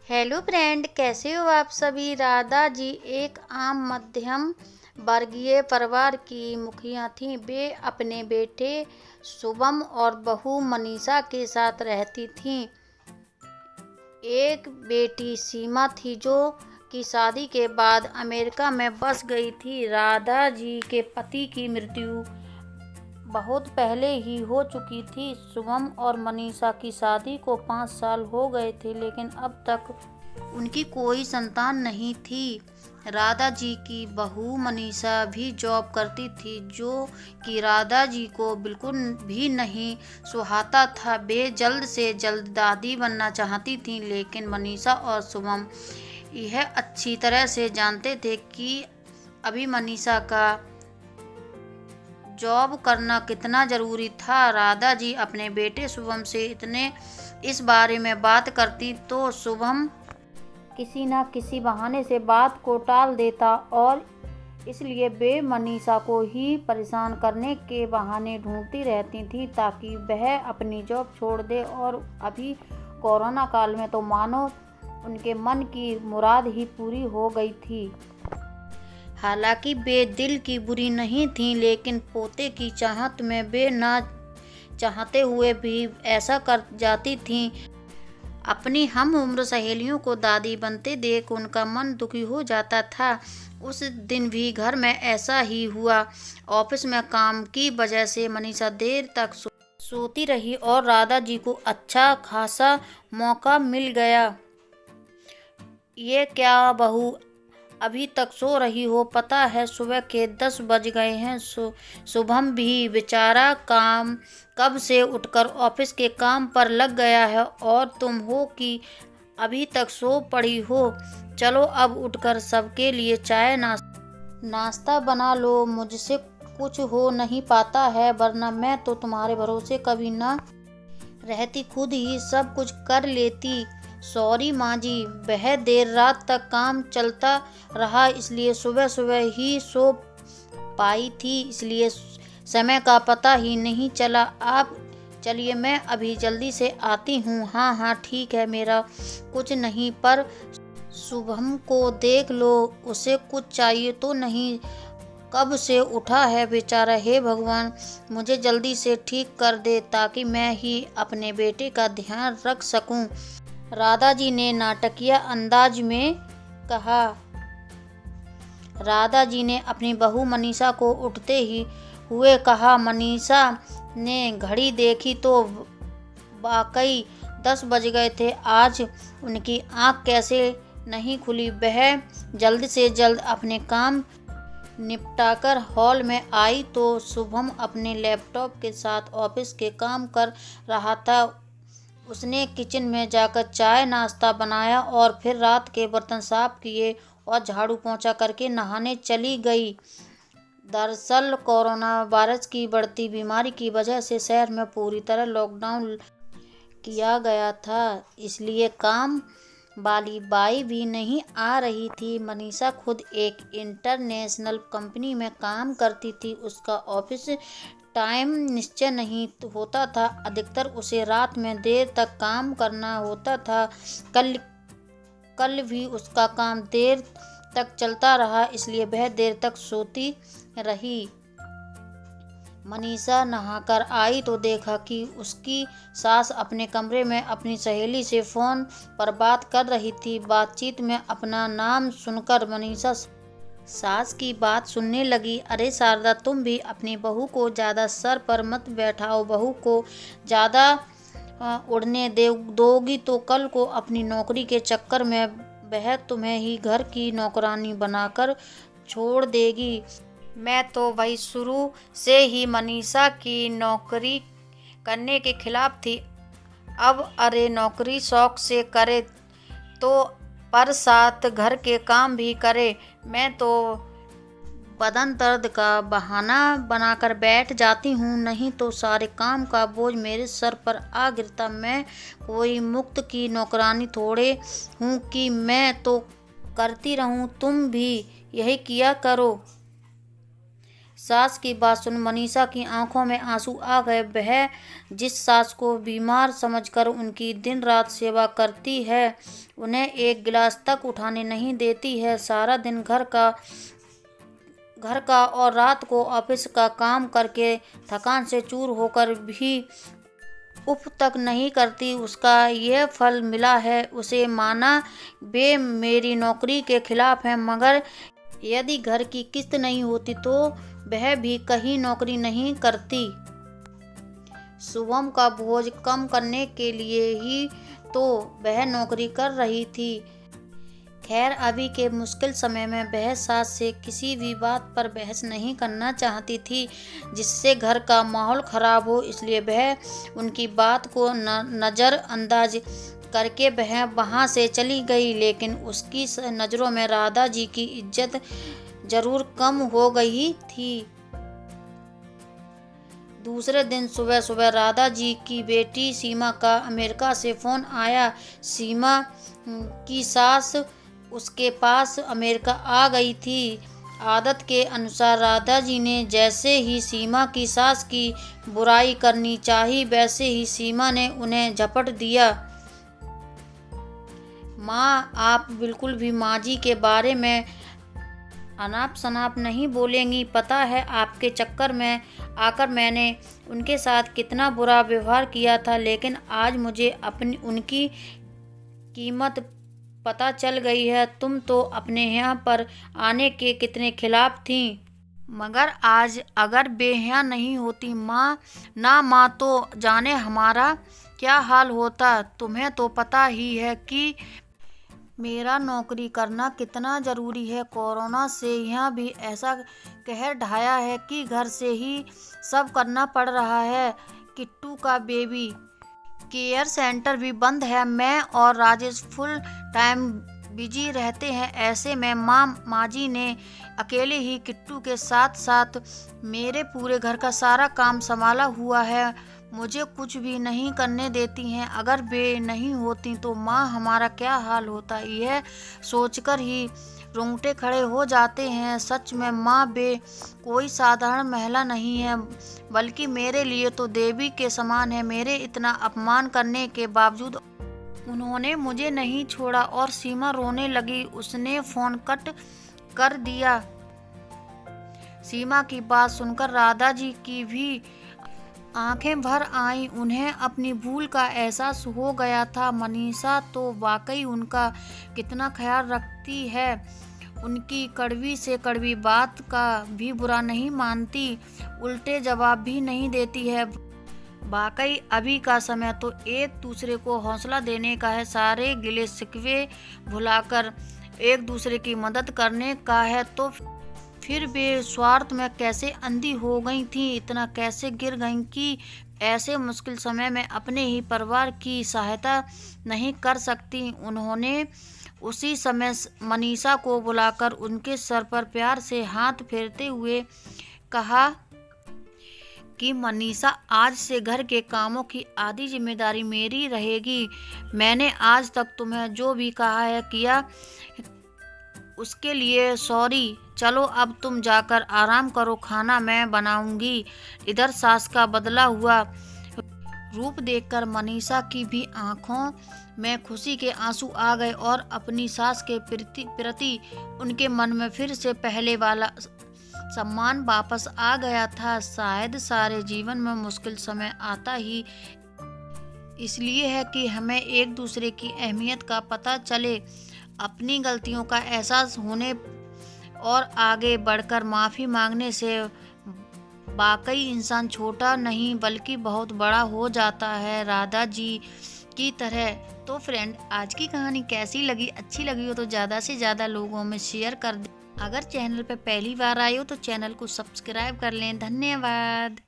Hello friend, कैसे हो आप सभी। राधा जी एक आम मध्यम वर्गीय परिवार की मुखिया थीं। वे अपने बेटे शुभम और बहू मनीषा के साथ रहती थीं। एक बेटी सीमा थी जो की शादी के बाद अमेरिका में बस गई थी। राधा जी के पति की मृत्यु बहुत पहले ही हो चुकी थी। शुभम और मनीषा की शादी को 5 साल हो गए थे, लेकिन अब तक उनकी कोई संतान नहीं थी। राधा जी की बहू मनीषा भी जॉब करती थी, जो कि राधा जी को बिल्कुल भी नहीं सुहाता था। वे जल्द से जल्द दादी बनना चाहती थीं, लेकिन मनीषा और शुभम यह अच्छी तरह से जानते थे कि अभी मनीषा का जॉब करना कितना ज़रूरी था। राधा जी अपने बेटे शुभम से इतने इस बारे में बात करती तो शुभम किसी न किसी बहाने से बात को टाल देता, और इसलिए वे मनीषा को ही परेशान करने के बहाने ढूंढती रहती थी ताकि वह अपनी जॉब छोड़ दे। और अभी कोरोना काल में तो मानो उनके मन की मुराद ही पूरी हो गई थी। हालांकि वे दिल की बुरी नहीं थीं, लेकिन पोते की चाहत में वे ना चाहते हुए भी ऐसा कर जाती थीं। अपनी हम उम्र सहेलियों को दादी बनते देख उनका मन दुखी हो जाता था। उस दिन भी घर में ऐसा ही हुआ। ऑफिस में काम की वजह से मनीषा देर तक सोती रही और राधा जी को अच्छा खासा मौका मिल गया। ये क्या बहू, अभी तक सो रही हो? पता है सुबह के 10 बज गए हैं। शुभम भी बेचारा काम कब से उठकर ऑफिस के काम पर लग गया है, और तुम हो कि अभी तक सो पड़ी हो। चलो अब उठकर सबके लिए चाय नाश्ता बना लो। मुझसे कुछ हो नहीं पाता है, वरना मैं तो तुम्हारे भरोसे कभी ना रहती, खुद ही सब कुछ कर लेती। सॉरी माँ जी, वह देर रात तक काम चलता रहा, इसलिए सुबह सुबह ही सो पाई थी, इसलिए समय का पता ही नहीं चला। आप चलिए, मैं अभी जल्दी से आती हूँ। हाँ हाँ ठीक है, मेरा कुछ नहीं, पर शुभम को देख लो, उसे कुछ चाहिए तो नहीं? कब से उठा है बेचारा। हे भगवान, मुझे जल्दी से ठीक कर दे ताकि मैं ही अपने बेटे का ध्यान रख सकूं। राधा जी ने नाटकीय अंदाज में कहा। राधा जी ने अपनी बहू मनीषा को उठते ही हुए कहा। मनीषा ने घड़ी देखी तो वाकई 10 बज गए थे। आज उनकी आंख कैसे नहीं खुली। वह जल्द से जल्द अपने काम निपटाकर हॉल में आई तो शुभम अपने लैपटॉप के साथ ऑफिस के काम कर रहा था। उसने किचन में जाकर चाय नाश्ता बनाया और फिर रात के बर्तन साफ किए और झाड़ू पोंछा करके नहाने चली गई। दरअसल कोरोना वायरस की बढ़ती बीमारी की वजह से शहर में पूरी तरह लॉकडाउन किया गया था, इसलिए काम वाली बाई भी नहीं आ रही थी। मनीषा खुद एक इंटरनेशनल कंपनी में काम करती थी। उसका ऑफिस टाइम निश्चय नहीं होता था। अधिकतर उसे रात में देर तक काम करना होता था। कल भी उसका काम देर तक चलता रहा, इसलिए वह देर तक सोती रही। मनीषा नहाकर आई तो देखा कि उसकी सास अपने कमरे में अपनी सहेली से फ़ोन पर बात कर रही थी। बातचीत में अपना नाम सुनकर मनीषा सास की बात सुनने लगी। अरे शारदा, तुम भी अपनी बहू को ज़्यादा सर पर मत बैठाओ। बहू को ज़्यादा उड़ने दोगी तो कल को अपनी नौकरी के चक्कर में वह तुम्हें ही घर की नौकरानी बनाकर छोड़ देगी। मैं तो भाई शुरू से ही मनीषा की नौकरी करने के खिलाफ थी। अब अरे नौकरी शौक से करे तो पर साथ घर के काम भी करे। मैं तो बदन दर्द का बहाना बनाकर बैठ जाती हूँ, नहीं तो सारे काम का बोझ मेरे सर पर आ गिरता। मैं कोई मुफ्त की नौकरानी थोड़े हूँ कि मैं तो करती रहूँ। तुम भी यही किया करो। सास की बात सुन मनीषा की आंखों में आंसू आ गए। वह जिस सास को बीमार समझकर उनकी दिन रात सेवा करती है, उन्हें एक गिलास तक उठाने नहीं देती है, सारा दिन घर का और रात को ऑफिस का काम करके थकान से चूर होकर भी उफ तक नहीं करती, उसका यह फल मिला है। उसे माना वे मेरी नौकरी के खिलाफ हैं, मगर यदि घर की किस्त नहीं होती तो वह भी कहीं नौकरी नहीं करती। शुभम का बोझ कम करने के लिए ही तो वह नौकरी कर रही थी। खैर, अभी के मुश्किल समय में वह सास से किसी भी बात पर बहस नहीं करना चाहती थी जिससे घर का माहौल खराब हो, इसलिए वह उनकी बात को नज़रअंदाज करके वह वहाँ से चली गई। लेकिन उसकी नज़रों में राधा जी की इज्जत जरूर कम हो गई थी। दूसरे दिन सुबह सुबह राधा जी की बेटी सीमा का अमेरिका से फ़ोन आया। सीमा की सास उसके पास अमेरिका आ गई थी। आदत के अनुसार राधा जी ने जैसे ही सीमा की सास की बुराई करनी चाही, वैसे ही सीमा ने उन्हें झपट दिया। माँ, आप बिल्कुल भी माँ जी के बारे में अनाप शनाप नहीं बोलेंगी। पता है आपके चक्कर में आकर मैंने उनके साथ कितना बुरा व्यवहार किया था, लेकिन आज मुझे उनकी कीमत पता चल गई है। तुम तो अपने यहाँ पर आने के कितने खिलाफ थी, मगर आज अगर वे यहाँ नहीं होती माँ तो जाने हमारा क्या हाल होता। तुम्हें तो पता ही है कि मेरा नौकरी करना कितना ज़रूरी है। कोरोना से यहाँ भी ऐसा कहर ढाया है कि घर से ही सब करना पड़ रहा है। किट्टू का बेबी केयर सेंटर भी बंद है। मैं और राजेश फुल टाइम बिजी रहते हैं। ऐसे में माँ जी ने अकेले ही किट्टू के साथ साथ मेरे पूरे घर का सारा काम संभाला हुआ है। मुझे कुछ भी नहीं करने देती हैं। अगर वे नहीं होती तो माँ हमारा क्या हाल होता, यह सोचकर ही रोंगटे खड़े हो जाते हैं। सच में माँ वे कोई साधारण महिला नहीं है, बल्कि मेरे लिए तो देवी के समान है। मेरे इतना अपमान करने के बावजूद उन्होंने मुझे नहीं छोड़ा। और सीमा रोने लगी। उसने फ़ोन कट कर दिया। सीमा की बात सुनकर राधा जी की भी आंखें भर आईं। उन्हें अपनी भूल का एहसास हो गया था। मनीषा तो वाकई उनका कितना ख्याल रखती है। उनकी कड़वी से कड़वी बात का भी बुरा नहीं मानती, उल्टे जवाब भी नहीं देती है। वाकई अभी का समय तो एक दूसरे को हौसला देने का है, सारे गिले शिकवे भुलाकर एक दूसरे की मदद करने का है। तो फिर वे स्वार्थ में कैसे अंधी हो गई थी, इतना कैसे गिर गई कि ऐसे मुश्किल समय में अपने ही परिवार की सहायता नहीं कर सकती। उन्होंने उसी समय मनीषा को बुलाकर उनके सर पर प्यार से हाथ फेरते हुए कहा कि मनीषा, आज से घर के कामों की आधी जिम्मेदारी मेरी रहेगी। मैंने आज तक तुम्हें जो भी कहा है किया, उसके लिए सॉरी। चलो अब तुम जाकर आराम करो, खाना मैं बनाऊंगी। इधर सास का बदला हुआ रूप देखकर मनीषा की भी आंखों में खुशी के आंसू आ गए और अपनी सास के प्रति उनके मन में फिर से पहले वाला सम्मान वापस आ गया था। शायद सारे जीवन में मुश्किल समय आता ही इसलिए है कि हमें एक दूसरे की अहमियत का पता चले, अपनी गलतियों का एहसास होने और आगे बढ़कर माफ़ी मांगने से वाकई इंसान छोटा नहीं बल्कि बहुत बड़ा हो जाता है, राधा जी की तरह। तो फ्रेंड, आज की कहानी कैसी लगी? अच्छी लगी हो तो ज़्यादा से ज़्यादा लोगों में शेयर कर दें। अगर चैनल पर पहली बार आए हो तो चैनल को सब्सक्राइब कर लें। धन्यवाद।